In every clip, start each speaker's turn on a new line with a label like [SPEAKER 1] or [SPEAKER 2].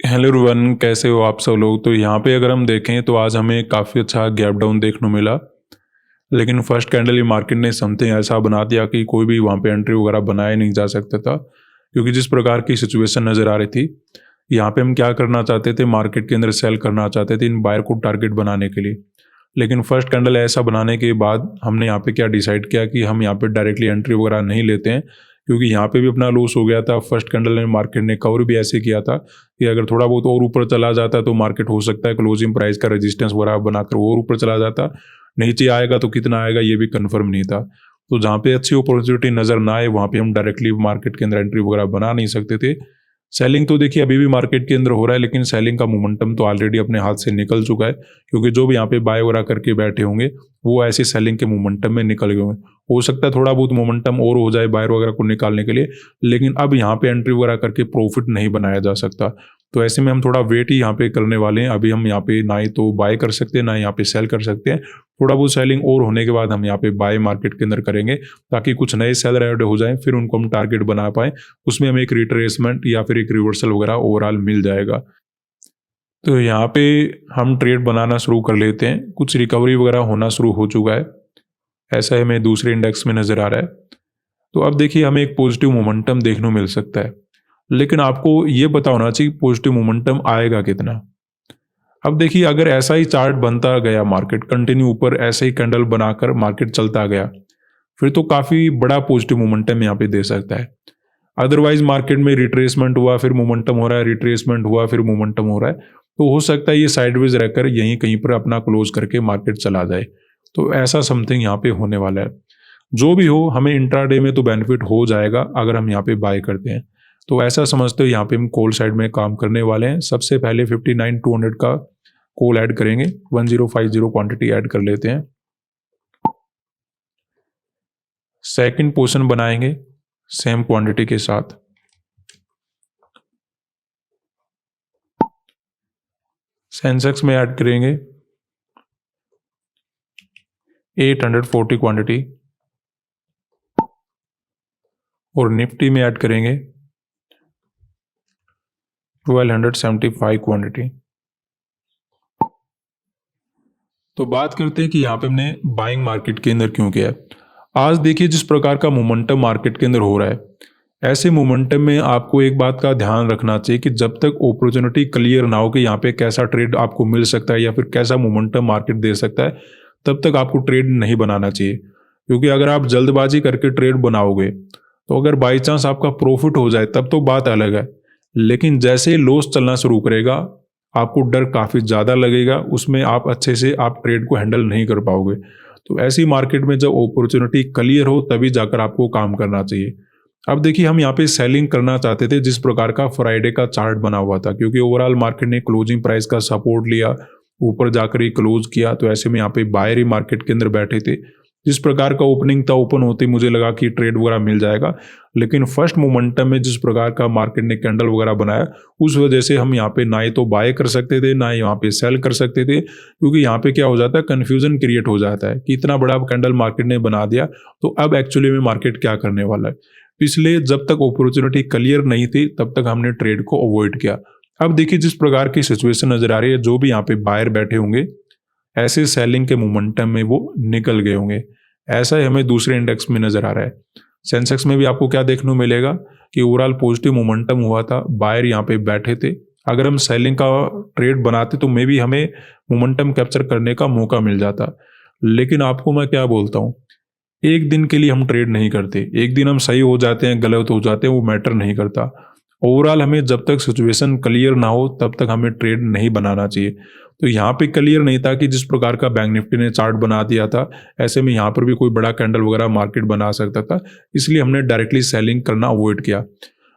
[SPEAKER 1] Hello everyone, कैसे हो आप सब लोग। तो यहाँ पे अगर हम देखें तो आज हमें काफ़ी अच्छा गैप डाउन देखने को मिला। लेकिन फर्स्ट कैंडल ही मार्केट ने समथिंग ऐसा बना दिया कि कोई भी वहाँ पे एंट्री वगैरह बनाया नहीं जा सकता था, क्योंकि जिस प्रकार की सिचुएशन नज़र आ रही थी, यहाँ पे हम क्या करना चाहते थे, मार्केट के अंदर सेल करना चाहते थे इन बायर को टारगेट बनाने के लिए। लेकिन फर्स्ट कैंडल ऐसा बनाने के बाद हमने यहाँ पे क्या डिसाइड किया कि हम यहाँ पे डायरेक्टली एंट्री वगैरह नहीं लेते हैं, क्योंकि यहाँ पे भी अपना लॉस हो गया था। फर्स्ट कैंडल में मार्केट ने कवर भी ऐसे किया था कि अगर थोड़ा बहुत और ऊपर चला जाता तो मार्केट हो सकता है क्लोजिंग प्राइस का रेजिस्टेंस वगैरह बनाकर और ऊपर चला जाता। नीचे आएगा तो कितना आएगा ये भी कंफर्म नहीं था। तो जहाँ पे अच्छी अपॉर्चुनिटी नज़र ना आए वहाँ पे हम डायरेक्टली मार्केट के अंदर एंट्री वगैरह बना नहीं सकते थे। सेलिंग तो देखिए अभी भी मार्केट के अंदर हो रहा है, लेकिन सेलिंग का मोमेंटम तो ऑलरेडी अपने हाथ से निकल चुका है, क्योंकि जो भी यहाँ पे बाय वगैरह करके बैठे होंगे वो ऐसे सेलिंग के मोमेंटम में निकल गए होंगे। हो सकता है थोड़ा बहुत मोमेंटम और हो जाए बायर वगैरह को निकालने के लिए, लेकिन अब यहाँ पे एंट्री वगैरह करके प्रॉफिट नहीं बनाया जा सकता। तो ऐसे में हम थोड़ा वेट ही यहाँ पे करने वाले हैं। अभी हम यहाँ पे ना ही तो बाय कर सकते हैं ना यहाँ पे सेल कर सकते हैं। थोड़ा बहुत सेलिंग और होने के बाद हम यहाँ पे बाय मार्केट के अंदर करेंगे, ताकि कुछ नए सेलर ऐड हो जाएं, फिर उनको हम टारगेट बना पाएं। उसमें हमें एक रिट्रेसमेंट या फिर एक रिवर्सल वगैरह ओवरऑल मिल जाएगा। तो यहाँ पे हम ट्रेड बनाना शुरू कर लेते हैं। कुछ रिकवरी वगैरह होना शुरू हो चुका है, ऐसा हमें दूसरे इंडेक्स में नज़र आ रहा है। तो अब देखिए हमें एक पॉजिटिव मोमेंटम देखने को मिल सकता है, लेकिन आपको ये पता होना चाहिए पॉजिटिव मोमेंटम आएगा कितना। अब देखिए अगर ऐसा ही चार्ट बनता गया, मार्केट कंटिन्यू ऊपर ऐसे ही कैंडल बनाकर मार्केट चलता गया, फिर तो काफ़ी बड़ा पॉजिटिव मोमेंटम यहाँ पे दे सकता है। अदरवाइज मार्केट में रिट्रेसमेंट हुआ फिर मोमेंटम हो रहा है, रिट्रेसमेंट हुआ फिर मोमेंटम हो रहा है, तो हो सकता है ये साइडवेज रहकर यहीं कहीं पर अपना क्लोज करके मार्केट चला जाए। तो ऐसा समथिंग यहाँ पे होने वाला है। जो भी हो, हमें इंट्राडे में तो बेनिफिट हो जाएगा अगर हम यहाँ पे बाय करते हैं। तो ऐसा समझते हो यहाँ पे हम कॉल साइड में काम करने वाले हैं। सबसे पहले 59,200 का कॉल ऐड करेंगे, 1050 क्वांटिटी ऐड कर लेते हैं। सेकंड पोजीशन बनाएंगे सेम क्वांटिटी के साथ। सेंसेक्स में ऐड करेंगे 840 क्वांटिटी और निफ्टी में ऐड करेंगे 1275 क्वांटिटी। तो बात करते हैं कि यहाँ पे हमने बाइंग मार्केट के अंदर क्यों किया है। आज देखिए जिस प्रकार का मोमेंटम मार्केट के अंदर हो रहा है, ऐसे मोमेंटम में आपको एक बात का ध्यान रखना चाहिए कि जब तक अपॉर्चुनिटी क्लियर ना हो कि यहाँ पे कैसा ट्रेड आपको मिल सकता है या फिर कैसा मोमेंटम मार्केट दे सकता है, तब तक आपको ट्रेड नहीं बनाना चाहिए। क्योंकि अगर आप जल्दबाजी करके ट्रेड बनाओगे तो अगर बाई चांस आपका प्रॉफिट हो जाए तब तो बात अलग है, लेकिन जैसे ही लॉस चलना शुरू करेगा आपको डर काफ़ी ज़्यादा लगेगा, उसमें आप अच्छे से आप ट्रेड को हैंडल नहीं कर पाओगे। तो ऐसी मार्केट में जब अपॉर्चुनिटी क्लियर हो तभी जाकर आपको काम करना चाहिए। अब देखिए हम यहाँ पे सेलिंग करना चाहते थे जिस प्रकार का फ्राइडे का चार्ट बना हुआ था, क्योंकि ओवरऑल मार्केट ने क्लोजिंग प्राइस का सपोर्ट लिया, ऊपर जाकर ही क्लोज किया। तो ऐसे में यहाँ पे बायर ही मार्केट के अंदर बैठे थे। जिस प्रकार का ओपनिंग था, ओपन होते मुझे लगा कि ट्रेड वगैरह मिल जाएगा, लेकिन फर्स्ट मोमेंटम में जिस प्रकार का मार्केट ने कैंडल वगैरह बनाया, उस वजह से हम यहाँ पे ना ही तो बाय कर सकते थे ना ही यहाँ पे सेल कर सकते थे। क्योंकि यहाँ पे क्या हो जाता है, कन्फ्यूजन क्रिएट हो जाता है कि इतना बड़ा कैंडल मार्केट ने बना दिया, तो अब एक्चुअली में मार्केट क्या करने वाला है। इसलिए जब तक अपॉर्चुनिटी क्लियर नहीं थी तब तक हमने ट्रेड को अवॉइड किया। अब देखिए जिस प्रकार की सिचुएशन नजर आ रही है, जो भी यहाँ पे बायर बैठे होंगे ऐसे सेलिंग के मोमेंटम में वो निकल गए होंगे। ऐसा ही हमें दूसरे इंडेक्स में नजर आ रहा है। सेंसेक्स में भी आपको क्या देखने को मिलेगा कि ओवरऑल पॉजिटिव मोमेंटम हुआ था, बायर यहाँ पे बैठे थे। अगर हम सेलिंग का ट्रेड बनाते तो मे भी हमें मोमेंटम कैप्चर करने का मौका मिल जाता। लेकिन आपको मैं क्या बोलता हूँ, एक दिन के लिए हम ट्रेड नहीं करते। एक दिन हम सही हो जाते हैं, गलत हो जाते हैं, वो मैटर नहीं करता। ओवरऑल हमें जब तक सिचुएशन क्लियर ना हो तब तक हमें ट्रेड नहीं बनाना चाहिए। तो यहाँ पे क्लियर नहीं था कि जिस प्रकार का बैंक निफ्टी ने चार्ट बना दिया था, ऐसे में यहाँ पर भी कोई बड़ा कैंडल वगैरह मार्केट बना सकता था, इसलिए हमने डायरेक्टली सेलिंग करना अवॉइड किया।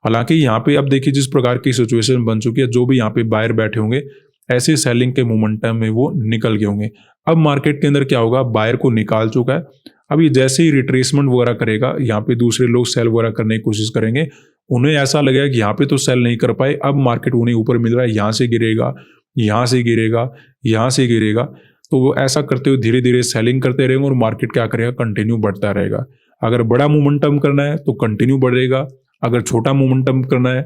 [SPEAKER 1] हालांकि यहाँ पे अब देखिए जिस प्रकार की सिचुएशन बन चुकी है, जो भी यहाँ पे बायर बैठे होंगे ऐसे सेलिंग के मोमेंटम में वो निकल गए होंगे। अब मार्केट के अंदर क्या होगा, बायर को निकाल चुका है। अभी जैसे ही रिट्रेसमेंट वगैरह करेगा, यहाँ पे दूसरे लोग सेल वगैरह करने की कोशिश करेंगे, उन्हें ऐसा लगेगा कि यहाँ पे तो सेल नहीं कर पाए, अब मार्केट उन्हें ऊपर मिल रहा है, यहाँ से गिरेगा, यहाँ से गिरेगा, यहाँ से गिरेगा। तो वो ऐसा करते हुए धीरे धीरे सेलिंग करते रहेंगे और मार्केट क्या करेगा, कंटिन्यू बढ़ता रहेगा। अगर बड़ा मोमेंटम करना है तो कंटिन्यू बढ़ेगा, अगर छोटा मोमेंटम करना है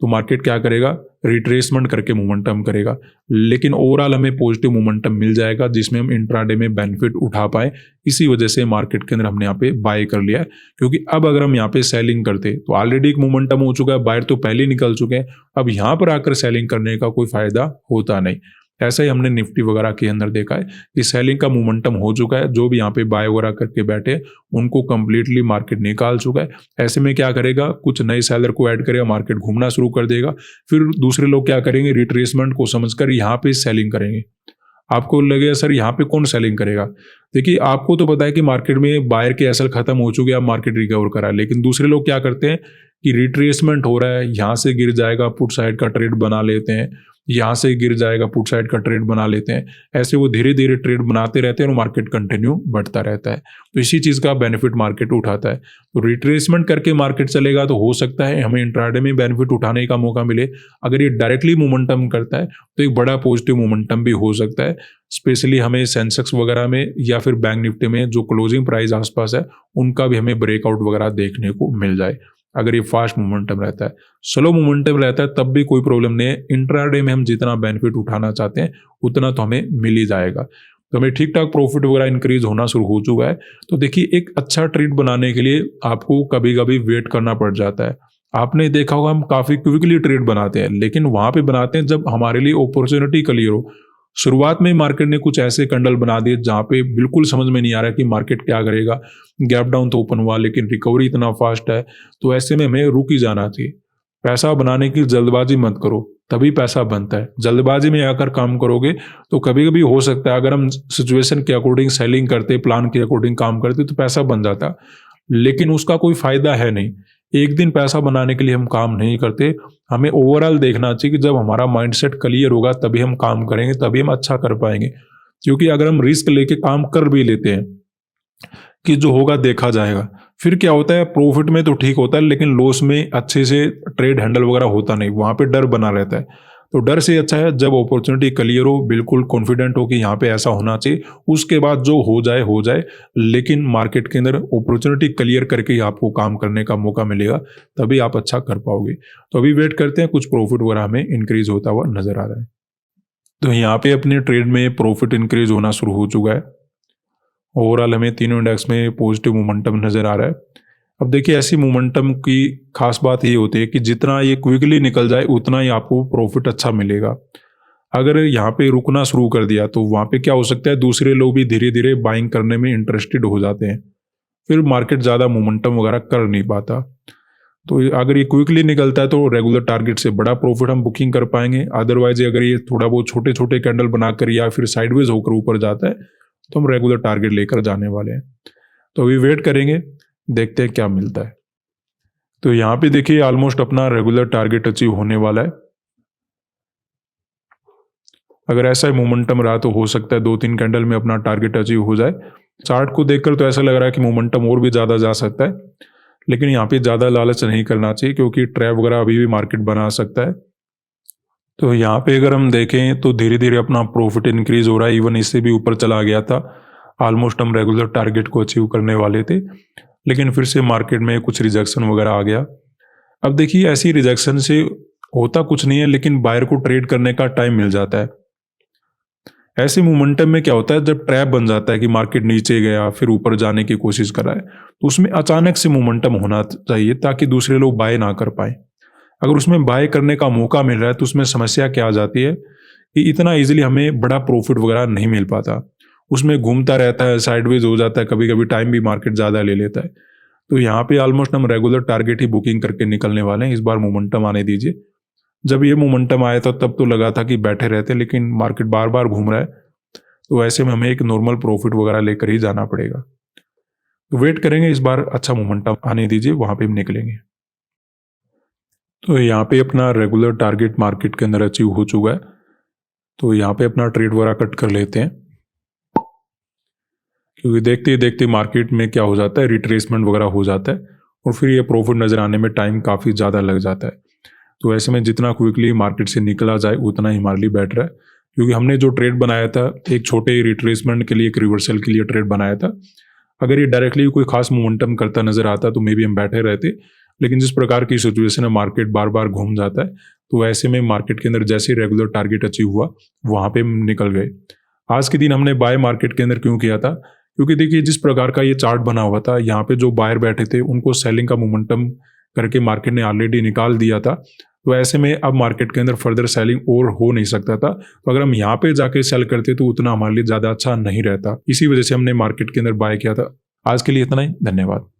[SPEAKER 1] तो मार्केट क्या करेगा, रिट्रेसमेंट करके मोमेंटम करेगा। लेकिन ओवरऑल हमें पॉजिटिव मोमेंटम मिल जाएगा जिसमें हम इंट्राडे में बेनिफिट उठा पाए। इसी वजह से मार्केट के अंदर हमने यहाँ पे बाय कर लिया है, क्योंकि अब अगर हम यहाँ पे सेलिंग करते तो ऑलरेडी एक मोमेंटम हो चुका है, बायर तो पहले ही निकल चुके हैं, अब यहाँ पर आकर सेलिंग करने का कोई फायदा होता नहीं। ऐसा ही हमने निफ्टी वगैरह के अंदर देखा है कि सेलिंग का मोमेंटम हो चुका है, जो भी यहाँ पे बाय वगैरह करके बैठे उनको कंप्लीटली मार्केट निकाल चुका है। ऐसे में क्या करेगा, कुछ नए सेलर को ऐड करेगा, मार्केट घूमना शुरू कर देगा, फिर दूसरे लोग क्या करेंगे, रिट्रेसमेंट को समझकर यहाँ पे सेलिंग करेंगे। आपको लगेगा सर यहाँ पे कौन सेलिंग करेगा, देखिए आपको तो पता है कि मार्केट में बायर के एसएल खत्म हो चुके हैं, अब मार्केट रिकवर करा है, लेकिन दूसरे लोग क्या करते हैं कि रिट्रेसमेंट हो रहा है, यहाँ से गिर जाएगा, पुट साइड का ट्रेड बना लेते हैं, यहाँ से गिर जाएगा, पुट साइड का ट्रेड बना लेते हैं। ऐसे वो धीरे धीरे ट्रेड बनाते रहते हैं और मार्केट कंटिन्यू बढ़ता रहता है। तो इसी चीज़ का बेनिफिट मार्केट उठाता है। तो रिट्रेसमेंट करके मार्केट चलेगा तो हो सकता है हमें इंट्राडे में बेनिफिट उठाने का मौका मिले। अगर ये डायरेक्टली मोमेंटम करता है तो एक बड़ा पॉजिटिव मोमेंटम भी हो सकता है, स्पेशली हमें सेंसेक्स वगैरह में या फिर बैंक निफ्टी में जो क्लोजिंग प्राइस आसपास है उनका भी हमें ब्रेकआउट वगैरह देखने को मिल जाए। अगर ये फास्ट मोमेंटम रहता है, स्लो मोमेंटम रहता है तब भी कोई प्रॉब्लम नहीं है। इंट्राडे में हम जितना बेनिफिट उठाना चाहते हैं उतना तो हमें मिल ही जाएगा। तो हमें ठीक ठाक प्रॉफिट वगैरह इंक्रीज होना शुरू हो चुका है। तो देखिए एक अच्छा ट्रेड बनाने के लिए आपको कभी कभी वेट करना पड़ जाता है। आपने देखा होगा हम काफ़ी क्विकली ट्रेड बनाते हैं, लेकिन वहाँ पे बनाते हैं जब हमारे लिए अपॉर्चुनिटी क्लियर हो। शुरुआत में मार्केट ने कुछ ऐसे कैंडल बना दिए जहाँ पे बिल्कुल समझ में नहीं आ रहा कि मार्केट क्या करेगा, गैप डाउन तो ओपन हुआ लेकिन रिकवरी इतना फास्ट है, तो ऐसे में हमें रुक ही जाना चाहिए। पैसा बनाने की जल्दबाजी मत करो, तभी पैसा बनता है। जल्दबाजी में आकर काम करोगे तो कभी कभी हो सकता है अगर हम सिचुएशन के अकॉर्डिंग सेलिंग करते, प्लान के अकॉर्डिंग काम करते तो पैसा बन जाता, लेकिन उसका कोई फायदा है नहीं। एक दिन पैसा बनाने के लिए हम काम नहीं करते, हमें ओवरऑल देखना चाहिए कि जब हमारा माइंडसेट क्लियर होगा तभी हम काम करेंगे, तभी हम अच्छा कर पाएंगे। क्योंकि अगर हम रिस्क लेके काम कर भी लेते हैं कि जो होगा देखा जाएगा, फिर क्या होता है प्रॉफिट में तो ठीक होता है लेकिन लॉस में अच्छे से ट्रेड हैंडल वगैरह होता नहीं, वहाँ पे डर बना रहता है। तो डर से अच्छा है जब अपॉर्चुनिटी क्लियर हो, बिल्कुल कॉन्फिडेंट हो कि यहाँ पे ऐसा होना चाहिए, उसके बाद जो हो जाए, लेकिन मार्केट के अंदर अपॉर्चुनिटी क्लियर करके ही आपको काम करने का मौका मिलेगा, तभी आप अच्छा कर पाओगे। तो अभी वेट करते हैं, कुछ प्रॉफिट वगैरह हमें इंक्रीज होता हुआ नजर आ रहा है। तो यहाँ पे अपने ट्रेड में प्रॉफिट इंक्रीज होना शुरू हो चुका है। ओवरऑल हमें तीनों इंडेक्स में पॉजिटिव मोमेंटम नजर आ रहा है। अब देखिए ऐसी मोमेंटम की खास बात ये होती है कि जितना ये क्विकली निकल जाए उतना ही आपको प्रॉफिट अच्छा मिलेगा। अगर यहाँ पे रुकना शुरू कर दिया तो वहाँ पे क्या हो सकता है, दूसरे लोग भी धीरे धीरे बाइंग करने में इंटरेस्टेड हो जाते हैं, फिर मार्केट ज़्यादा मोमेंटम वगैरह कर नहीं पाता। तो अगर ये क्विकली निकलता है तो रेगुलर टारगेट से बड़ा प्रॉफिट हम बुकिंग कर पाएंगे। अदरवाइज अगर ये थोड़ा बहुत छोटे छोटे कैंडल बनाकर या फिर साइडवेज होकर ऊपर जाता है तो हम रेगुलर टारगेट लेकर जाने वाले हैं। तो अभी वेट करेंगे, देखते हैं क्या मिलता है। तो यहाँ पे देखिए ऑलमोस्ट अपना रेगुलर टारगेट अचीव होने वाला है। अगर ऐसा मोमेंटम रहा तो हो सकता है 2-3 कैंडल में अपना टारगेट अचीव हो जाए। चार्ट को देखकर तो ऐसा लग रहा है कि मोमेंटम और भी ज़्यादा जा सकता है, लेकिन यहाँ पे ज़्यादा लालच नहीं करना चाहिए क्योंकि ट्रैप वगैरह अभी भी मार्केट बना सकता है। तो यहाँ पे अगर हम देखें तो धीरे धीरे अपना प्रॉफिट इंक्रीज हो रहा है, इवन इससे भी ऊपर चला गया था। ऑलमोस्ट हम रेगुलर टारगेट को अचीव करने वाले थे, लेकिन फिर से मार्केट में कुछ रिजेक्शन वगैरह आ गया। अब देखिए ऐसी रिजेक्शन से होता कुछ नहीं है, लेकिन बायर को ट्रेड करने का टाइम मिल जाता है। ऐसे मोमेंटम में क्या होता है, जब ट्रैप बन जाता है कि मार्केट नीचे गया फिर ऊपर जाने की कोशिश कर रहा है, तो उसमें अचानक से मोमेंटम होना चाहिए ताकि दूसरे लोग बाय ना कर पाए। अगर उसमें बाय करने का मौका मिल रहा है तो उसमें समस्या क्या आ जाती है कि इतना इजीली हमें बड़ा प्रॉफिट वगैरह नहीं मिल पाता, उसमें घूमता रहता है, साइडवेज हो जाता है, कभी कभी टाइम भी मार्केट ज़्यादा ले लेता है। तो यहाँ पे ऑलमोस्ट हम रेगुलर टारगेट ही बुकिंग करके निकलने वाले हैं। इस बार मोमेंटम आने दीजिए। जब ये मोमेंटम आया था तब तो लगा था कि बैठे रहते, लेकिन मार्केट बार बार घूम रहा है, तो ऐसे में हमें एक नॉर्मल प्रॉफिट वगैरह लेकर ही जाना पड़ेगा। तो वेट करेंगे, इस बार अच्छा मोमेंटम आने दीजिए, वहाँ पे हम निकलेंगे। तो यहाँ पे अपना रेगुलर टारगेट मार्केट के अंदर अचीव हो चुका है, तो यहाँ पे अपना ट्रेड वगैरह कट कर लेते हैं, क्योंकि देखते ही देखते मार्केट में क्या हो जाता है, रिट्रेसमेंट वगैरह हो जाता है और फिर ये प्रॉफिट नज़र आने में टाइम काफ़ी ज़्यादा लग जाता है। तो ऐसे में जितना क्विकली मार्केट से निकला जाए उतना ही हमारे लिए बेटर है, क्योंकि हमने जो ट्रेड बनाया था एक छोटे रिट्रेसमेंट के लिए, एक रिवर्सल के लिए ट्रेड बनाया था। अगर ये डायरेक्टली कोई खास मोमेंटम करता नजर आता तो मे बी हम बैठे रहते, लेकिन जिस प्रकार की सिचुएशन है मार्केट बार बार घूम जाता है, तो ऐसे में मार्केट के अंदर जैसे रेगुलर टारगेट अचीव हुआ वहां पे हम निकल गए। आज के दिन हमने बाय मार्केट के अंदर क्यों किया था? क्योंकि देखिए जिस प्रकार का ये चार्ट बना हुआ था, यहाँ पे जो बायर बैठे थे उनको सेलिंग का मोमेंटम करके मार्केट ने ऑलरेडी निकाल दिया था। तो ऐसे में अब मार्केट के अंदर फर्दर सेलिंग और हो नहीं सकता था। तो अगर हम यहाँ पे जाके सेल करते तो उतना हमारे लिए ज़्यादा अच्छा नहीं रहता। इसी वजह से हमने मार्केट के अंदर बाय किया था। आज के लिए इतना ही, धन्यवाद।